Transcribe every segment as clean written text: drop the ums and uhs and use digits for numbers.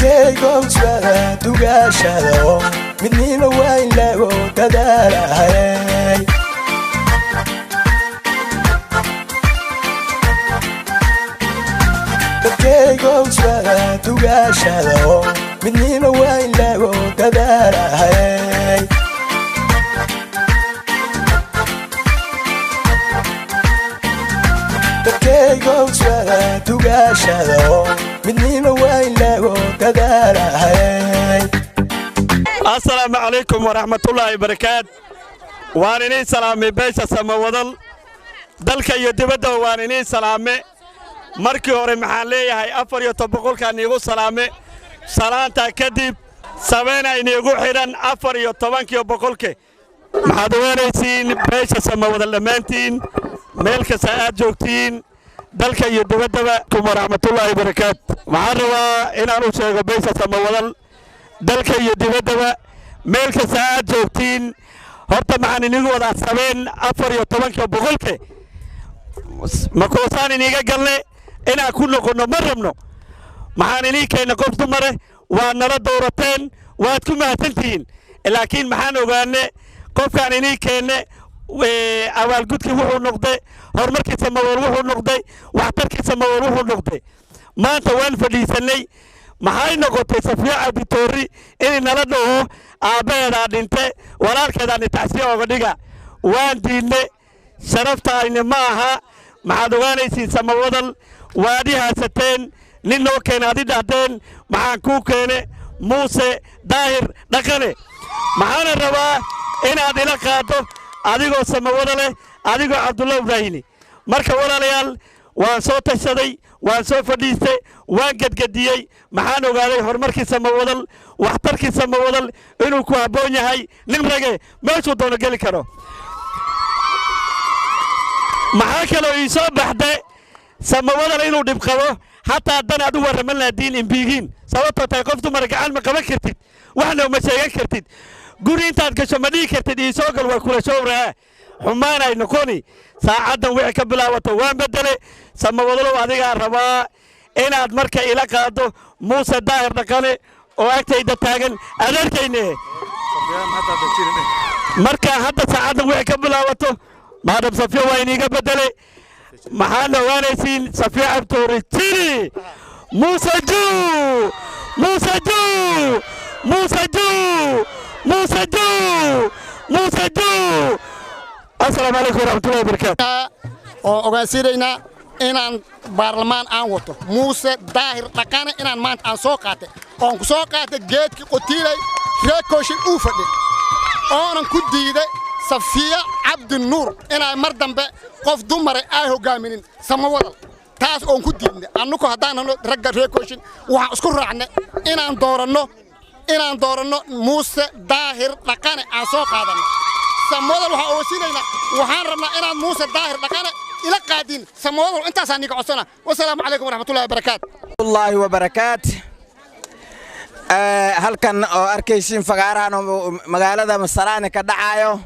dadkaygow su'aala dugaashado midnimo waa in lagu dadaalahay dadkaygow su'aala dugaashado midnimo waa in lagu dadaalahay dadkaygow su'aala dugaashado midnimo waa in lagu dadaalahay السلام عليكم ورحمة الله وبركاته وانيني سلامي بيشا سماودل دلك يدبدا وانيني سلامي markii hore maxaan leeyahay 4 kan igu salaame salaanta kadib sameena inigu xiran 14 maxaad weeraysiin beesha samawada dhamaantiin meel kasta aad joogtiin dalka iyo dibadaba kum rahmatullahi barakaat waxaan rabaa inaan u sheego beesha samawada dalka iyo dibadaba meel kasta aad joogtiin horta maxaan inigu wada sabeen 14 ma koosaan iniga galne ina ku noqono marabno maxaan inii keenay qof dumare waa nala doorateen waad ku mahadsantiin laakiin maxaan ogaanay qofkaan inii keenay abaalgudkii wuxuu noqday horumarkiisa mawar wuxuu noqday waxtarkiisa mawar wuxuu noqday maanta waan fadhiisanay maxay noqotay Safiya Abditori in nala dhaho aabeeda dhintay walaalkeeda tacsiyo uga dhiga waan diinay sharafta ayna maaha maxaad ogaanaysiin samawadal واديها ستين نينو كان هذه دهتين معان كوكينة موسى داهر دكانة معانا الروا إن هذه لقاته هذه قو سماودله هذه قو عبد الله إبراهيمي مركب ولا ليال وانصوت الشدي وانصوت فديسة وانقد قديي معانا وقالي هرمركي سماودل واحتركي سماودل إنه كوابوني هاي نمرقة ما شو دونا قالي كرو معاك لو يصاب بحده سماوات إنه دبقوا حتى أدنى أدوار من الدين إنبيجين سواء تقفتوا مرجعان مقبل كرتيد وإحنا ومشايخ كرتيد قولي أنت كشمالي كرتيد يسوق الوكولة شورها حمانا إنكوني ساعدنا ويكبلا وتوان بدله سماوات لو هذه الربا إن أدمرك إلى كادو موسى داهر دكانة وأكتر إذا تاجن أدركينه مركا حتى ساعدنا ويكبلا وتو ما دام صفيا وينيجا بدله محل وانسين صفية عبدوري تيري موسى جو موسى جو موسى جو موسى جو موسى جو السلام عليكم ورحمة الله وبركاته وغاسيرينا إنان برلمان أنوتو موسى داهر لكان إنان مانت أن سوقاته أن سوقاته جيت كي قتيلي ريكوشن أوفدي أنا كديده صفية عبد النور أنا مردم بقف دمر أيه جامين سماوات تاس أون كدين أنو هدانا رجع ريكوشن وأذكر عنه إن دورنا موسى داهر لكان أسوق هذا سماوات وحوسينا وحرمنا إن موسى داهر لكان إلى قادين سماوات أنت سانيك عصنا والسلام عليكم ورحمة الله وبركاته الله وبركاته هل كان أركيسين فقارنا مقالة مسرانة كدعايو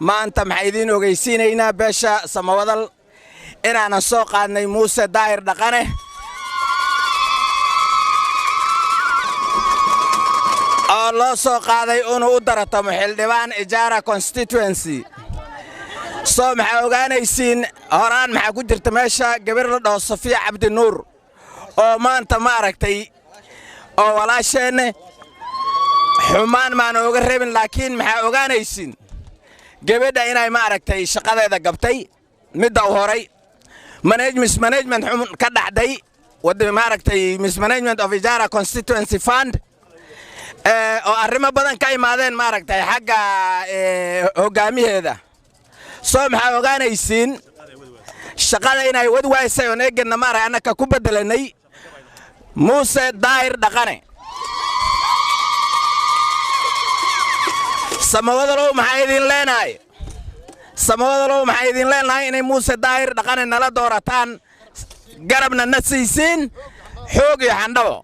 ما أنت محيدين وجيسينينا باشا سماودل إن أنا سوق عني موسى داير دقنه الله سوق هذا أنو أدرت محل ديوان إجارة constituency سو محوجان يسين هران محجود ترتمشى قبل له صفية عبد النور أو ما أنت ما ركتي أو ولا شيء حمان ما نوجرب لكن محوجان يسين قبل إني ما ركتي شقة إذا قبتي مدة وهري management حمن كده داي ودي ما ركتي management of إجارة constituency fund أو أرمى بدن كاي مادين ما ركتي حاجة هجامي هذا صوم حوجان يسين شقة إني ود وايسة ونجن نمارة أنا ككوبة دلني موسى داير دقنة سماودلو محايدين ليناي سماودلو محايدين ليناي إني موسى داير دقنة نلا دورتان قربنا نسيسين حوقي حندو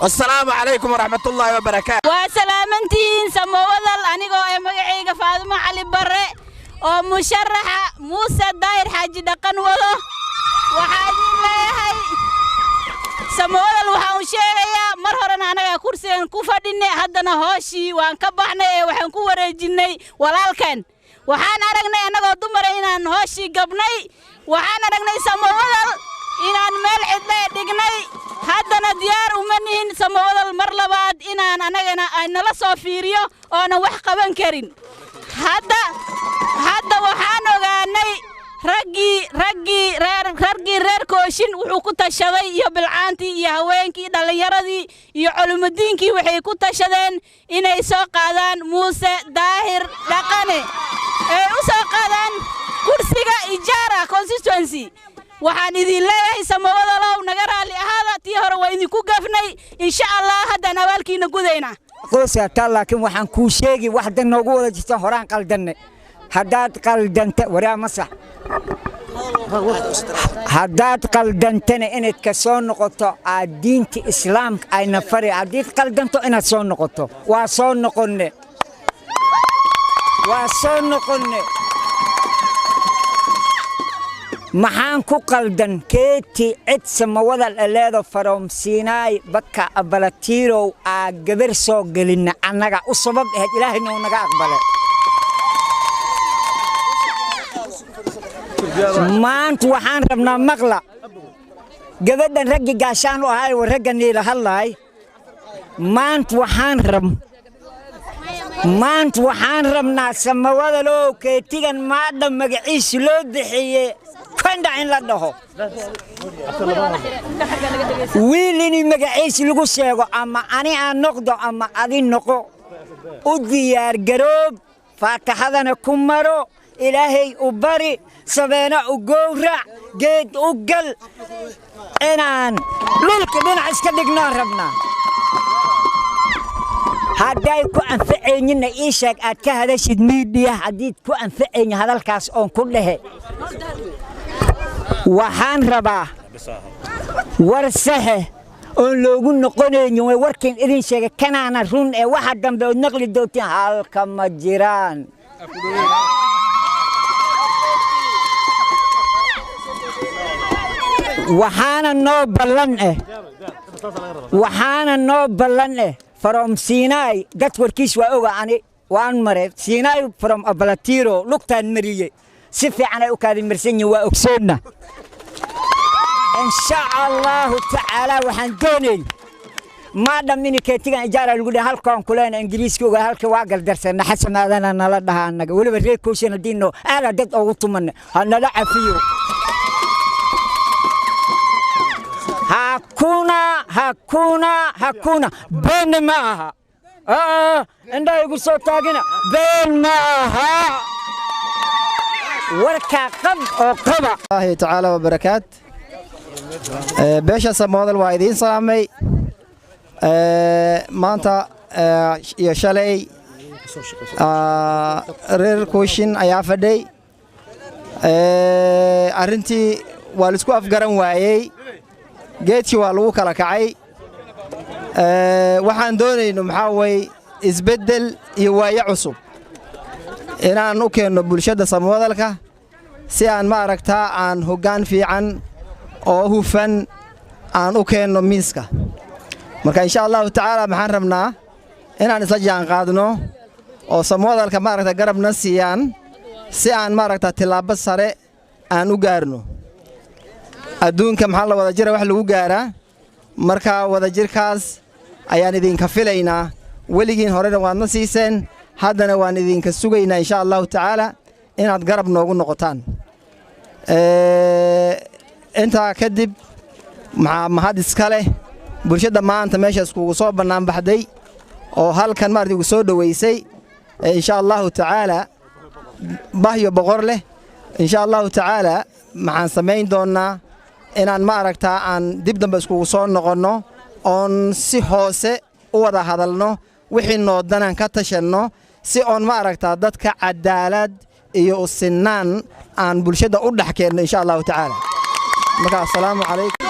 والسلام عليكم ورحمة الله وبركاته وسلامتين سماودل أنيقو مقعيقة فاطمة علي بري ومشرحة موسى داير حاجي دقن ولو وحاجين ليهي سماودل وحاو شيغيا mar horena anaga kursigan ku fadhinay haddana hooshii waan ka baxnay ee waxaan ku wareejinay walaalkan waxaan aragnay anagoo dumar inaan hooshii gabnay waxaan aragnay Samawadal inaan meel cidla dhignay haddana diyaar uma nihin Samawadal mar labaad inaan anagana ay nala soo fiiriyo oo wax qaban karin hadda waxaan ogaanay raggii reer kooshin wuxuu ku tashaday iyo bilcaantii iyo haweenkii dhalinyaradii iyo culumidiinkii waxay ku tashadeen inay soo qaadaan Muuse Daahir Dhaqane ee u soo qaadaan kursiga Ijaara constituency waxaan idin leeyahay Samawadalow naga raali ahaada tii hore waa idinku gafnay insha Allah haddana walkiina gudayna qoyska ka laakiin waxaan ku sheegi wax dan noogu wada jirta horaan qaldanay haddaad qaldanta waraa masax haddaad qaldantana inaad ka soo noqoto diinta islaamka ayna fari haddaad qaldanto inaad soo noqoto waa soo noqonne maxaan ku qaldan keeti cid Samawadal leedo from Sinai baka abalatiiro gabar soo gelina annaga u sabab ah Ilaahay inuu naga aqbalo maanta waxaan rabnaa maqla gabadhan ragga gaashaan u ahay raggan ila hadlay maanta waxaan rabnaa Samawadal oo keetigan maadam magaciisa loo bixiyay kanda in la dhaho wiilini magaciisa lagu sheego ama ani aan noqdo ama adi noqo u diyaar garoob faataxadana ku maro Ilaahay u bari sabeena u gowrac geed u gal inaan dhulka dhinac iska dhignaan rabnaa hadday ku anfaceynina ii sheeg aad ka hadashid media haddii ku anfaceyn hadalkaas oo ku dhahe waxaan rabaa war saxe oo loogu noqonayo warkin idin sheegay kanaana run ee waxa dambe oo naqli doontiin halka ma jiraan waxaana noo ballan from Sinai dad warkiis waa oga ani waan maray Sinai from Abalatiro lugtaan mariyay si fiican ay u kaadin marsan waa ogsoonna insha Allah ta'ala waxaan doonay maadam in keetigan ijaara lagu dhahay halkaan kuleena ingiriiska uga halka waa gal darsan xasamaadana nala dhahaa anaga waliba reer kooshin diino aala dad ugu tuman hanala cafiyo hakuna been maaha inda igu soo taagina been maaha warka qab oo qaba الله تعالى وبركات باشا Samawadal waa idin salaamay maanta iyo shalay reer kooshin ayaa fadhay arintii waa la isku afgaran waayay geedkii waa lagu kala kacay waxaan doonayno maxaa way isbedel iyo waayo cusub inaan u keenno bulshada Samawadalka si aan ma aragtaa aan hoggaan fiican oo hufan aan u keenno miiska marka insha Allah ta'ala maxaan rabnaa inaan isla jaan qaadno oo Samawadalka ma aragtaa garabna siiyaan si aan ma aragtaa tilaabo sare aan u gaarno adduunka maxaa la wada jira wax lagu gaaraa marka wada jirkaas ayaan idinka filaynaa weligiin horena waadna siiseen haddana waan idinka sugaynaa insha Allah ta'ala inaad garab noogu noqotaan inta kadib mahad iska leh bulshada maanta meeshaas kugu soo bannaan baxday oo halkan maartii ugu soo dhaweysay insha Allah ta'ala bahyo boqor leh insha Allah ta'ala maxaan samayn doonaa inaan ma aragtaa aan dib dambe iskugu soo noqonno oon si hoose u wada hadalno wixii noodanaan ka tashanno si oon ma aragtaa dadka cadaalad iyo u sinnaan aan bulshada u dhax keenno insha Allah ta'ala marka assalaamu calaykum